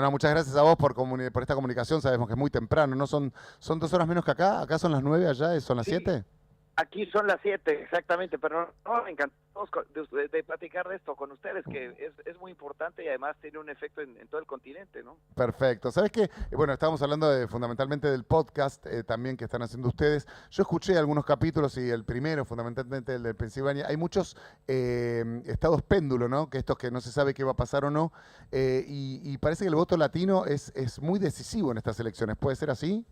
No, muchas gracias a vos por esta comunicación. Sabemos que es muy temprano, ¿no? Son 2 horas menos que acá. Acá son las 9, allá son las Sí, 7. aquí son las 7, exactamente, pero no, me encantó de platicar de esto con ustedes, que es muy importante y además tiene un efecto en todo el continente, ¿no? Perfecto. ¿Sabes qué? Bueno, estábamos hablando fundamentalmente del podcast también que están haciendo ustedes. Yo escuché algunos capítulos y el primero, fundamentalmente el de Pensilvania. Hay muchos estados péndulo, ¿no? Que estos que no se sabe qué va a pasar o no. Y parece que el voto latino es muy decisivo en estas elecciones. ¿Puede ser así?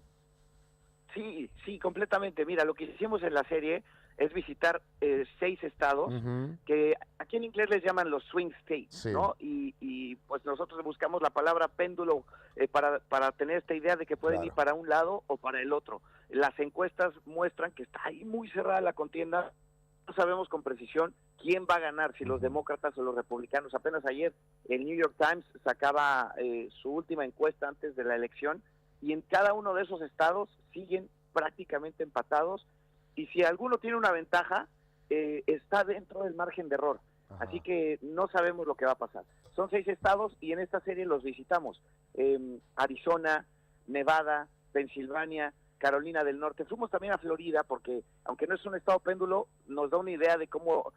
Sí, sí, completamente. Mira, lo que hicimos en la serie es visitar 6 estados Ujú. que aquí en inglés les llaman los swing states, Sí, ¿no? Y pues nosotros buscamos la palabra péndulo para tener esta idea de que pueden ir claro. para un lado o para el otro. Las encuestas muestran que está ahí muy cerrada la contienda. No sabemos con precisión quién va a ganar, si los Ujú. demócratas o los republicanos. Apenas ayer el New York Times sacaba su última encuesta antes de la elección y en cada uno de esos estados siguen prácticamente empatados y si alguno tiene una ventaja, está dentro del margen de error. Así Ajá. que no sabemos lo que va a pasar. Son 6 estados y en esta serie los visitamos. Arizona, Nevada, Pensilvania, Carolina del Norte. Fuimos también a Florida porque, aunque no es un estado péndulo, nos da una idea de cómo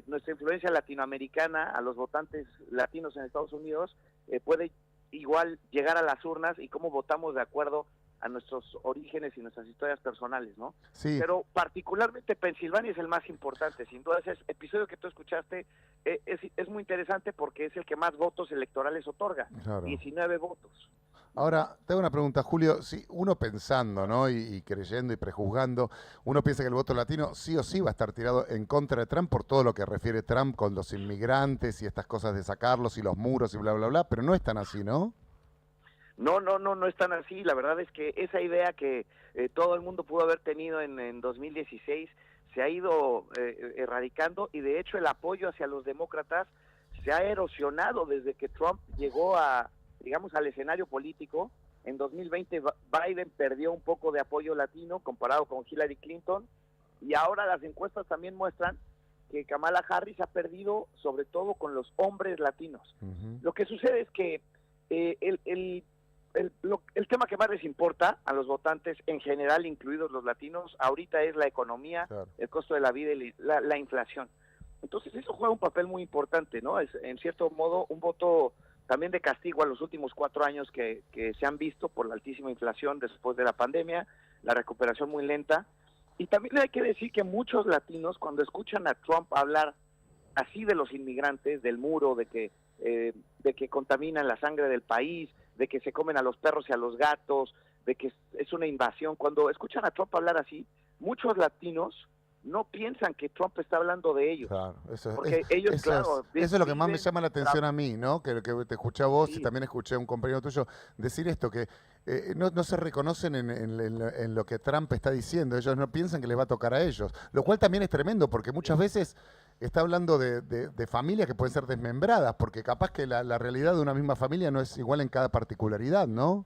nuestra influencia latinoamericana a los votantes latinos en Estados Unidos puede igual llegar a las urnas y cómo votamos de acuerdo a nuestros orígenes y nuestras historias personales, ¿no? Sí, Pero particularmente Pensilvania es el más importante, sin duda ese episodio que tú escuchaste es muy interesante porque es el que más votos electorales otorga, claro. 19 votos. Ujú. Ahora, te hago una pregunta, Julio. Si uno pensando, ¿no? Y creyendo y prejuzgando, uno piensa que el voto latino sí o sí va a estar tirado en contra de Trump por todo lo que refiere Trump con los inmigrantes y estas cosas de sacarlos y los muros y bla, bla, bla, pero no es tan así, ¿no? No, no, no, no es tan así. La verdad es que esa idea que todo el mundo pudo haber tenido en 2016 se ha ido erradicando y de hecho el apoyo hacia los demócratas se ha erosionado desde que Trump llegó a, digamos, al escenario político. En 2020 Biden perdió un poco de apoyo latino comparado con Hillary Clinton y ahora las encuestas también muestran que Kamala Harris ha perdido sobre todo con los hombres latinos. Ujú. Lo que sucede es que el tema que más les importa a los votantes en general, incluidos los latinos, ahorita es la economía, Claro. el costo de la vida y la inflación. Entonces eso juega un papel muy importante, ¿no? Es en cierto modo un voto también de castigo a los últimos 4 años que se han visto por la altísima inflación después de la pandemia, la recuperación muy lenta. Y también hay que decir que muchos latinos cuando escuchan a Trump hablar así de los inmigrantes, del muro, de que contaminan la sangre del país, de que se comen a los perros y a los gatos, de que es una invasión. Cuando escuchan a Trump hablar así, muchos latinos no piensan que Trump está hablando de ellos, Claro, porque ellos, claro, eso es lo que más me viven, llama la atención a mí, ¿no? Que te escuché a vos y sí, también escuché a un compañero tuyo decir esto, que no se reconocen en lo que Trump está diciendo, ellos no piensan que les va a tocar a ellos, lo cual también es tremendo, porque muchas veces está hablando de familias que pueden ser desmembradas, porque capaz que la realidad de una misma familia no es igual en cada particularidad, ¿no?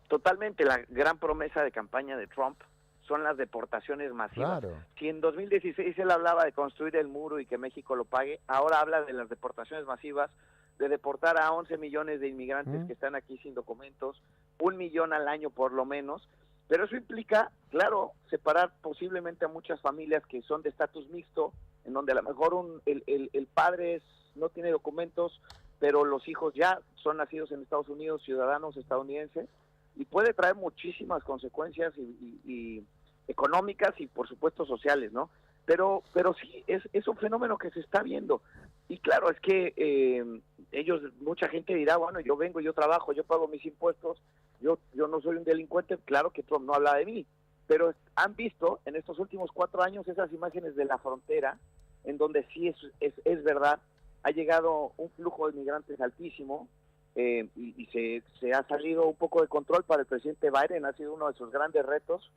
totalmente la gran promesa de campaña de Trump son las deportaciones masivas. Claro. Si en 2016 él hablaba de construir el muro y que México lo pague, ahora habla de las deportaciones masivas, de deportar a 11 millones de inmigrantes ¿Mm? que están aquí sin documentos, 1 millón al año por lo menos, pero eso implica, claro, separar posiblemente a muchas familias que son de estatus mixto, en donde a lo mejor el padre no tiene documentos, pero los hijos ya son nacidos en Estados Unidos, ciudadanos estadounidenses, y puede traer muchísimas consecuencias y económicas y por supuesto sociales, ¿no? Pero sí, es un fenómeno que se está viendo. Y claro, es que ellos, mucha gente dirá, bueno, yo vengo, yo trabajo, yo pago mis impuestos, yo no soy un delincuente, claro que Trump no habla de mí, pero han visto en estos últimos 4 años esas imágenes de la frontera, en donde sí es verdad, ha llegado un flujo de migrantes altísimo, y se ha salido un poco de control para el presidente Biden, ha sido uno de sus grandes retos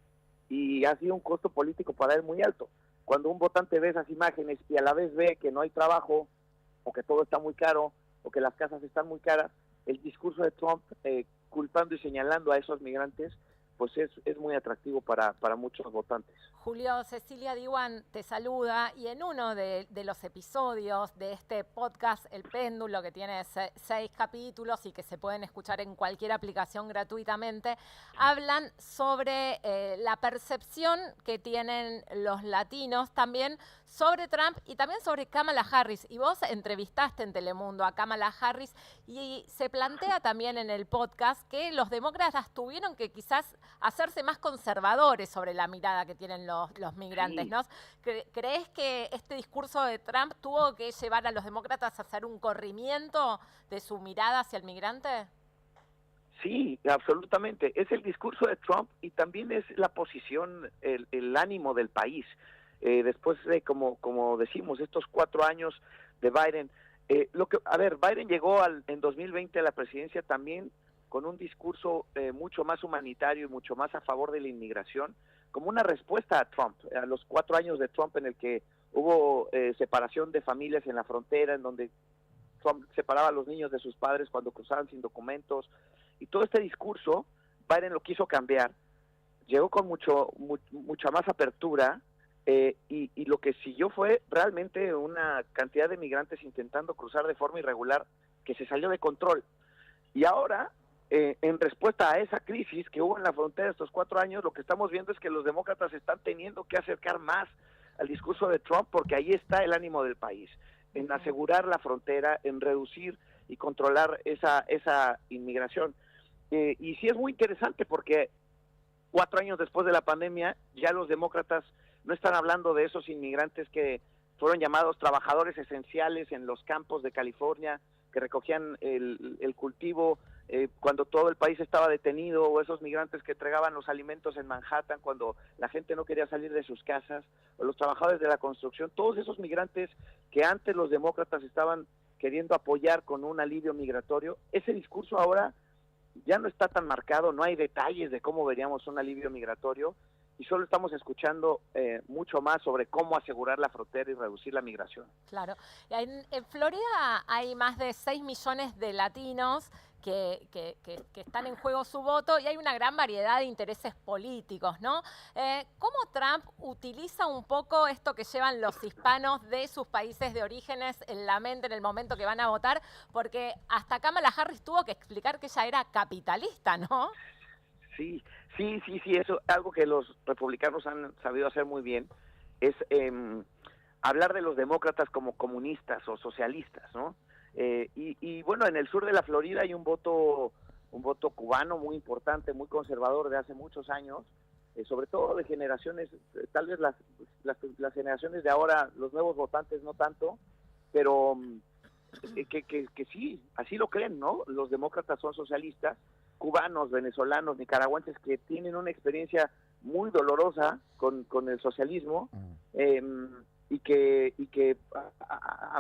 y ha sido un costo político para él muy alto. Cuando un votante ve esas imágenes y a la vez ve que no hay trabajo o que todo está muy caro o que las casas están muy caras, el discurso de Trump culpando y señalando a esos migrantes pues es muy atractivo para muchos votantes. Julio, Cecilia Diwan te saluda y en uno de los episodios de este podcast, El Péndulo, que tiene 6 capítulos y que se pueden escuchar en cualquier aplicación gratuitamente, hablan sobre la percepción que tienen los latinos también sobre Trump y también sobre Kamala Harris. Y vos entrevistaste en Telemundo a Kamala Harris y se plantea también en el podcast que los demócratas tuvieron que quizás hacerse más conservadores sobre la mirada que tienen los migrantes, Sí. ¿no? ¿Crees que este discurso de Trump tuvo que llevar a los demócratas a hacer un corrimiento de su mirada hacia el migrante? Sí, absolutamente. Es el discurso de Trump y también es la posición, el ánimo del país. Después de, como decimos, estos 4 años de Biden, Biden llegó en 2020 a la presidencia también con un discurso mucho más humanitario y mucho más a favor de la inmigración, como una respuesta a Trump, a los 4 años de Trump en el que hubo separación de familias en la frontera, en donde Trump separaba a los niños de sus padres cuando cruzaban sin documentos, y todo este discurso Biden lo quiso cambiar, llegó con mucha más apertura, y lo que siguió fue realmente una cantidad de migrantes intentando cruzar de forma irregular que se salió de control. Y ahora, en respuesta a esa crisis que hubo en la frontera estos 4 años, lo que estamos viendo es que los demócratas están teniendo que acercar más al discurso de Trump, porque ahí está el ánimo del país, en asegurar la frontera, en reducir y controlar esa inmigración. Y sí es muy interesante porque 4 años después de la pandemia, ya los demócratas no están hablando de esos inmigrantes que fueron llamados trabajadores esenciales en los campos de California, que recogían el cultivo cuando todo el país estaba detenido, o esos migrantes que entregaban los alimentos en Manhattan cuando la gente no quería salir de sus casas, o los trabajadores de la construcción, todos esos migrantes que antes los demócratas estaban queriendo apoyar con un alivio migratorio. Ese discurso ahora ya no está tan marcado, no hay detalles de cómo veríamos un alivio migratorio, y solo estamos escuchando mucho más sobre cómo asegurar la frontera y reducir la migración. Claro. En Florida hay más de 6 millones de latinos que están en juego su voto y hay una gran variedad de intereses políticos, ¿no? ¿Cómo Trump utiliza un poco esto que llevan los hispanos de sus países de orígenes en la mente en el momento que van a votar? Porque hasta Kamala Harris tuvo que explicar que ella era capitalista, ¿no? Sí, eso es algo que los republicanos han sabido hacer muy bien, es hablar de los demócratas como comunistas o socialistas, ¿no? Y bueno, en el sur de la Florida hay un voto cubano muy importante, muy conservador de hace muchos años, sobre todo de generaciones, tal vez las generaciones de ahora, los nuevos votantes no tanto, pero que sí, así lo creen, ¿no? Los demócratas son socialistas, cubanos, venezolanos, nicaragüenses que tienen una experiencia muy dolorosa con el socialismo, y que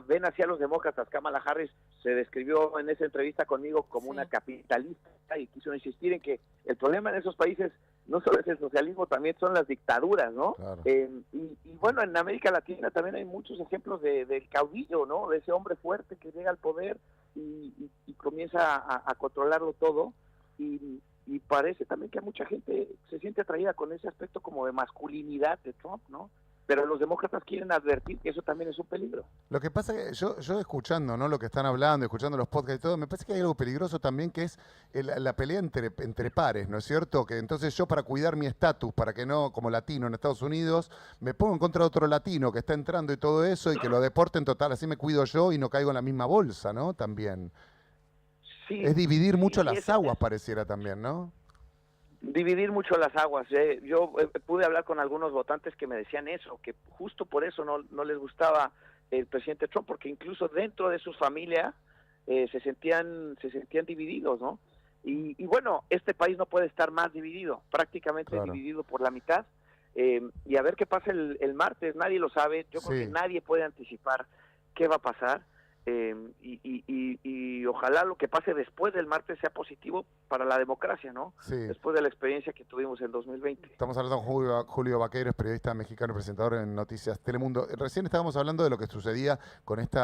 ven hacia los demócratas. Kamala Harris se describió en esa entrevista conmigo como una capitalista y quiso insistir en que el problema en esos países no solo es el socialismo, también son las dictaduras, ¿no? Claro. Y bueno, en América Latina también hay muchos ejemplos del caudillo, ¿no? De ese hombre fuerte que llega al poder y comienza a controlarlo todo. Y parece también que a mucha gente se siente atraída con ese aspecto como de masculinidad de Trump, ¿no? Pero los demócratas quieren advertir que eso también es un peligro. Lo que pasa es que yo escuchando, ¿no?, lo que están hablando, escuchando los podcasts y todo, me parece que hay algo peligroso también, que es la pelea entre pares, ¿no es cierto? Que entonces yo, para cuidar mi estatus, para que no, como latino en Estados Unidos, me pongo en contra de otro latino que está entrando y todo eso, y que lo deporten total, así me cuido yo y no caigo en la misma bolsa, ¿no? También. Sí, es dividir mucho las aguas, pareciera también, ¿no? Dividir mucho las aguas. Yo pude hablar con algunos votantes que me decían eso, que justo por eso no les gustaba el presidente Trump, porque incluso dentro de sus familias se sentían divididos, ¿no? Y bueno, este país no puede estar más dividido, prácticamente claro, dividido por la mitad. Y a ver qué pasa el martes, nadie lo sabe. Yo creo que nadie puede anticipar qué va a pasar. y ojalá lo que pase después del martes sea positivo para la democracia, ¿no? Sí. Después de la experiencia que tuvimos en 2020. Estamos hablando con Julio Vaqueiro, es periodista mexicano y presentador en Noticias Telemundo. Recién estábamos hablando de lo que sucedía con este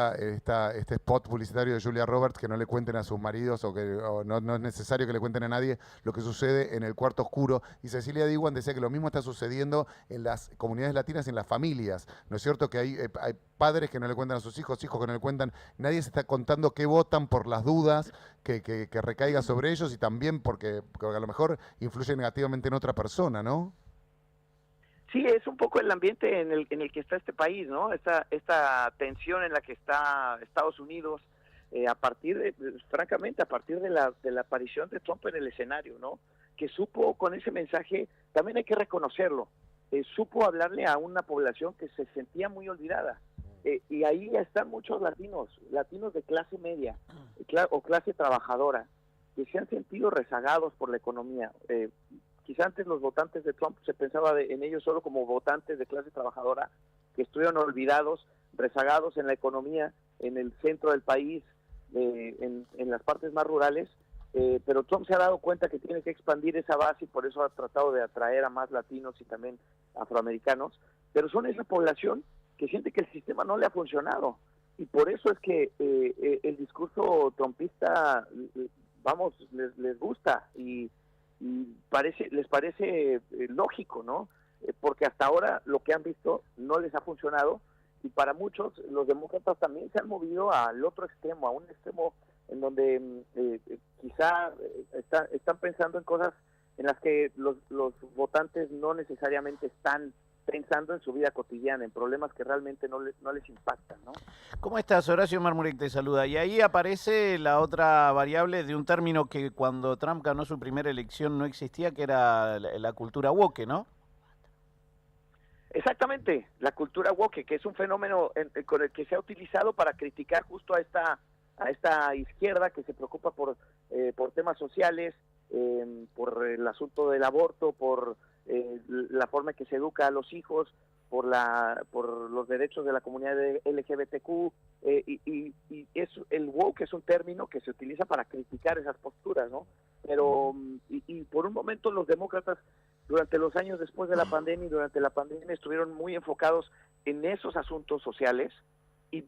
spot publicitario de Julia Roberts, que no le cuenten a sus maridos o no es necesario que le cuenten a nadie lo que sucede en el cuarto oscuro. Y Cecilia Diwan decía que lo mismo está sucediendo en las comunidades latinas y en las familias. ¿No es cierto que hay padres que no le cuentan a sus hijos, hijos que no le cuentan? Nadie se está contando qué votan por las dudas que recaiga sobre ellos y también porque a lo mejor influye negativamente en otra persona, ¿no? Sí, es un poco el ambiente en el que está este país, ¿no? Esta tensión en la que está Estados Unidos, francamente, a partir de la aparición de Trump en el escenario, ¿no? Que supo con ese mensaje, también hay que reconocerlo, supo hablarle a una población que se sentía muy olvidada. Y ahí están muchos latinos de clase media o clase trabajadora, que se han sentido rezagados por la economía. Quizá antes los votantes de Trump se pensaba en ellos solo como votantes de clase trabajadora, que estuvieron olvidados, rezagados en la economía, en el centro del país, en las partes más rurales, pero Trump se ha dado cuenta que tiene que expandir esa base y por eso ha tratado de atraer a más latinos y también afroamericanos, pero son esa población que siente que el sistema no le ha funcionado y por eso es que el discurso trumpista, vamos, les gusta y les parece lógico, ¿no? Porque hasta ahora lo que han visto no les ha funcionado y para muchos los demócratas también se han movido al otro extremo, a un extremo en donde quizá están pensando en cosas en las que los votantes no necesariamente están pensando en su vida cotidiana, en problemas que realmente no les impactan, ¿no? ¿Cómo estás? Horacio Marmurek te saluda. Y ahí aparece la otra variable de un término que cuando Trump ganó su primera elección no existía, que era la cultura woke, ¿no? Exactamente, la cultura woke, que es un fenómeno con el que se ha utilizado para criticar justo a esta izquierda que se preocupa por temas sociales, por el asunto del aborto, por la forma en que se educa a los hijos, por los derechos de la comunidad LGBTQ, y el woke es un término que se utiliza para criticar esas posturas, ¿no? Pero y por un momento los demócratas durante los años después de la pandemia y durante la pandemia estuvieron muy enfocados en esos asuntos sociales y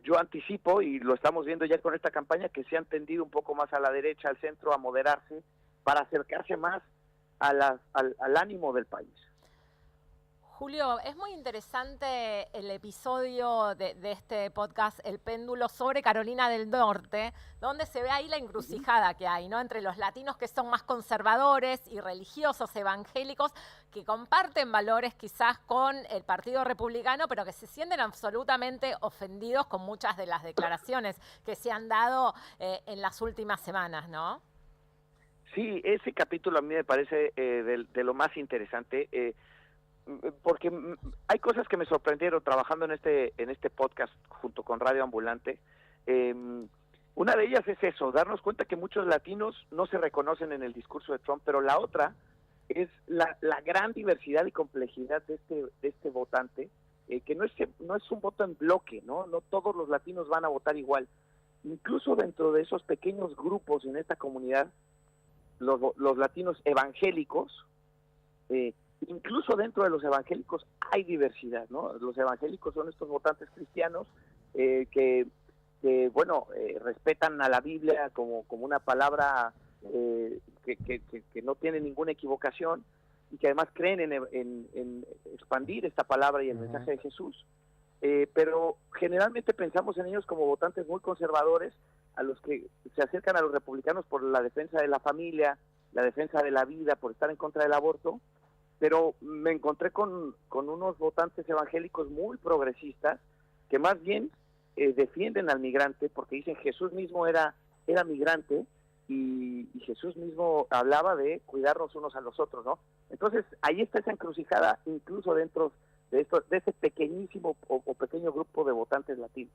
yo anticipo, y lo estamos viendo ya con esta campaña, que se han tendido un poco más a la derecha, al centro, a moderarse para acercarse más al ánimo del país. Julio, es muy interesante el episodio de este podcast, El Péndulo, sobre Carolina del Norte, donde se ve ahí la encrucijada que hay, ¿no? Entre los latinos que son más conservadores y religiosos, evangélicos, que comparten valores quizás con el Partido Republicano, pero que se sienten absolutamente ofendidos con muchas de las declaraciones que se han dado en las últimas semanas, ¿no? Sí, ese capítulo a mí me parece de lo más interesante, porque hay cosas que me sorprendieron trabajando en este podcast junto con Radio Ambulante. Una de ellas es eso, darnos cuenta que muchos latinos no se reconocen en el discurso de Trump, pero la otra es la gran diversidad y complejidad de este votante, que no es un voto en bloque, ¿no? No todos los latinos van a votar igual. Incluso dentro de esos pequeños grupos en esta comunidad, los latinos evangélicos, incluso dentro de los evangélicos hay diversidad, ¿no? Los evangélicos son estos votantes cristianos que respetan a la Biblia como una palabra que no tiene ninguna equivocación y que además creen en expandir esta palabra y el mensaje de Jesús. Pero generalmente pensamos en ellos como votantes muy conservadores, a los que se acercan a los republicanos por la defensa de la familia, la defensa de la vida, por estar en contra del aborto, pero me encontré con unos votantes evangélicos muy progresistas que más bien defienden al migrante porque dicen Jesús mismo era migrante y Jesús mismo hablaba de cuidarnos unos a los otros, ¿no? Entonces ahí está esa encrucijada incluso dentro de ese pequeñísimo o pequeño grupo de votantes latinos.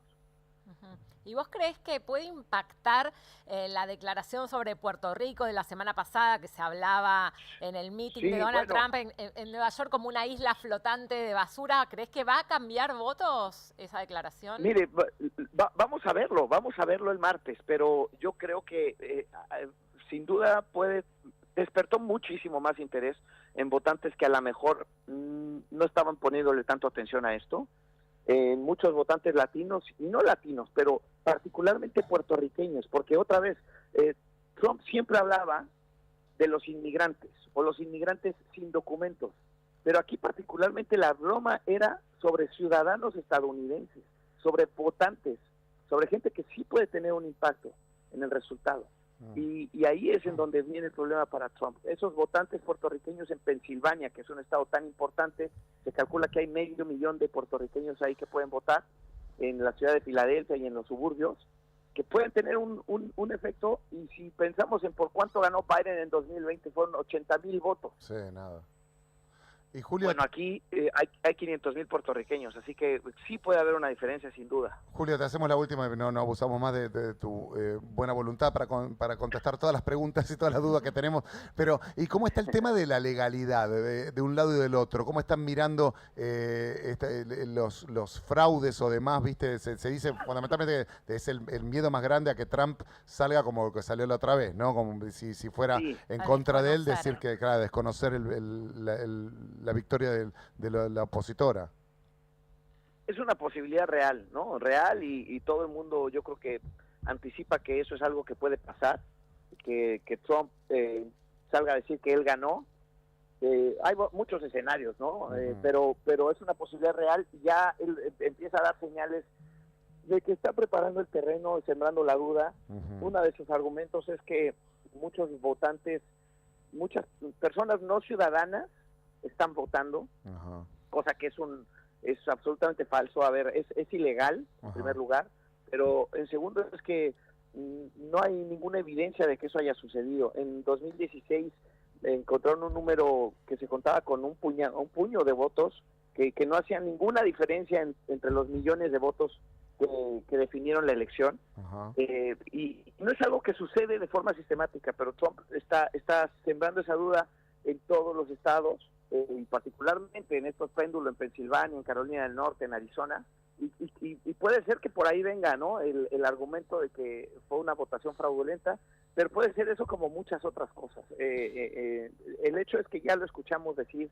¿Y vos creés que puede impactar la declaración sobre Puerto Rico de la semana pasada, que se hablaba en el meeting de Donald Trump en Nueva York como una isla flotante de basura? ¿Creés que va a cambiar votos esa declaración? Mire, vamos a verlo el martes, pero yo creo que sin duda despertó muchísimo más interés en votantes que a lo mejor no estaban poniéndole tanto atención a esto. Muchos votantes latinos y no latinos, pero particularmente puertorriqueños, porque otra vez Trump siempre hablaba de los inmigrantes o los inmigrantes sin documentos, pero aquí particularmente la broma era sobre ciudadanos estadounidenses, sobre votantes, sobre gente que sí puede tener un impacto en el resultado. Y ahí es en donde viene el problema para Trump. Esos votantes puertorriqueños en Pensilvania, que es un estado tan importante, se calcula que hay 500,000 de puertorriqueños ahí que pueden votar, en la ciudad de Filadelfia y en los suburbios, que pueden tener un efecto. Y si pensamos en por cuánto ganó Biden en 2020, fueron 80,000 votos. Sí, nada. Y Julio, bueno, aquí hay 500,000 puertorriqueños, así que sí puede haber una diferencia sin duda. Julio, te hacemos la última, no abusamos más de tu buena voluntad para contestar todas las preguntas y todas las dudas que tenemos. Pero, ¿y cómo está el tema de la legalidad de un lado y del otro? ¿Cómo están mirando los fraudes o demás? ¿Viste? Se dice fundamentalmente que es el miedo más grande a que Trump salga como que salió la otra vez, ¿no? Como si fuera en contra de él, decir que, claro, desconocer la victoria de la opositora. Es una posibilidad real, ¿no? Real y todo el mundo yo creo que anticipa que eso es algo que puede pasar, que Trump salga a decir que él ganó. Hay muchos escenarios, ¿no? Pero es una posibilidad real. Ya él empieza a dar señales de que está preparando el terreno, sembrando la duda. Uno de sus argumentos es que muchos votantes, muchas personas no ciudadanas están votando, cosa que es absolutamente falso. A ver, es ilegal en primer lugar, pero en segundo es que no hay ninguna evidencia de que eso haya sucedido. En 2016 encontraron un número que se contaba con un puño de votos que no hacían ninguna diferencia entre los millones de votos que definieron la elección. Y no es algo que sucede de forma sistemática, pero Trump está sembrando esa duda en todos los estados, y particularmente en estos péndulos en Pensilvania, en Carolina del Norte, en Arizona, y puede ser que por ahí venga, ¿no?, el argumento de que fue una votación fraudulenta, pero puede ser eso como muchas otras cosas. El hecho es que ya lo escuchamos decir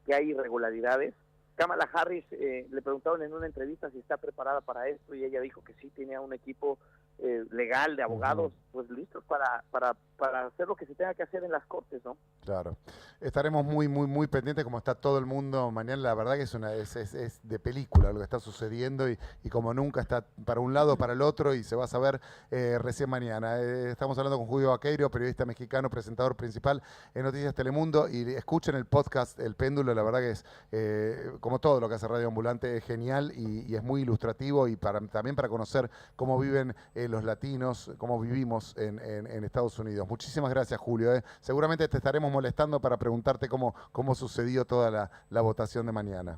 que hay irregularidades. Kamala Harris le preguntaron en una entrevista si está preparada para esto y ella dijo que sí, tenía un equipo legal de abogados pues listos para hacer lo que se tenga que hacer en las cortes, ¿no? Claro. Estaremos muy pendientes como está todo el mundo mañana. La verdad que es de película lo que está sucediendo y como nunca está para un lado, para el otro y se va a saber recién mañana. Estamos hablando con Julio Vaqueiro, periodista mexicano, presentador principal en Noticias Telemundo, y escuchen el podcast El Péndulo. La verdad que es, como todo lo que hace Radio Ambulante, es genial y es muy ilustrativo y también para conocer cómo viven los latinos, cómo vivimos en Estados Unidos. Muchísimas gracias, Julio. Seguramente te estaremos molestando para preguntarte cómo sucedió toda la votación de mañana.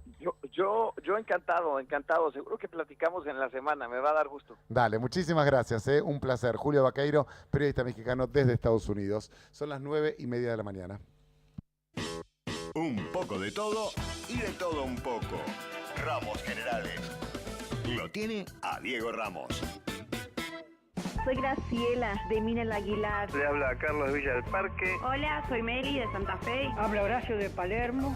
Yo encantado. Seguro que platicamos en la semana. Me va a dar gusto. Dale, muchísimas gracias. Un placer. Julio Vaqueiro, periodista mexicano desde Estados Unidos. Son las 9:30 de la mañana. Un poco de todo y de todo un poco. Ramos Generales. Lo tiene a Diego Ramos. Soy Graciela, de Minel Aguilar. Le habla Carlos Villa del Parque. Hola, soy Mary, de Santa Fe. Habla Horacio, de Palermo.